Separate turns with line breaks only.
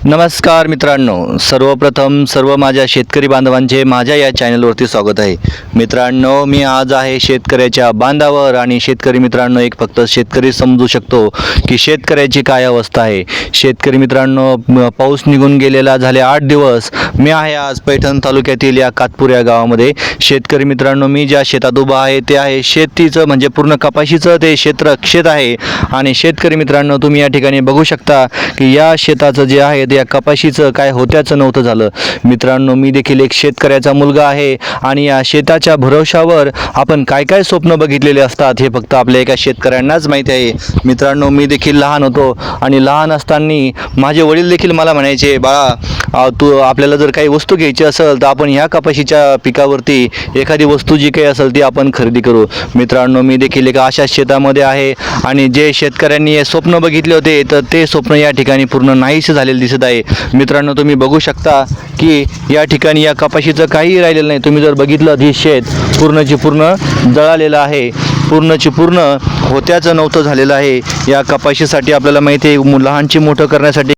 नमस्कार मित्रांनो, सर्वप्रथम सर्व माझ्या शेतकरी बांधवांचे माझ्या या चॅनलवरती स्वागत आहे. मित्रांनो, मी आज आहे शेतकऱ्याच्या बांधावर आणि शेतकरी मित्रांनो, एक फक्त शेतकरी समजू शकतो की शेतकऱ्याची काय अवस्था आहे. शेतकरी मित्रांनो, पाऊस निघून गेलेला झाले 8 दिवस. मी आहे आज पैठण तालुक्यातील या कातपूर या गावामध्ये. शेतकरी मित्रांनो, मी ज्या शेतात उभा आहे ते आहे शेतीचं म्हणजे पूर्ण कपाशीचं ते शेत आहे. आणि शेतकरी मित्रांनो, तुम्ही या ठिकाणी बघू शकता की या शेताचं जे आहे या कपाशीचं काय होत्याचं नव्हतं झालं. मित्रांनो, मी देखील एक शेतकऱ्याचा मुलगा आहे आणि या शेताच्या भरोशावर आपण काय काय स्वप्न बघितलेले असतात हे फक्त आपल्या एका शेतकऱ्यांनाच माहिती आहे. मित्रांनो, मी देखील लहान होतो आणि लहान असताना माझे वडील देखील मला म्हणायचे, बाळा तू आपल्याला जर काही वस्तू घ्यायची असेल तर आपण ह्या कपाशीच्या पिकावरती एखादी वस्तू जी काही असेल ती आपण खरेदी करू. मित्रांनो, मी देखील एका अशा शेतामध्ये आहे आणि जे शेतकऱ्यांनी हे स्वप्न बघितले होते तर ते स्वप्न या ठिकाणी पूर्ण नाहीसे झालेले दिसत आहे. मित्रांनो, तुम्ही बघू शकता की या ठिकाणी या कपाशीचं काहीही राहिलेलं नाही. तुम्ही जर बघितलं ही शेत पूर्णची पूर्ण जळालेलं आहे, पूर्णची पूर्ण होत्याचं नव्हतं झालेलं आहे. या कपाशीसाठी आपल्याला माहिती आहे लहानची मोठं करण्यासाठी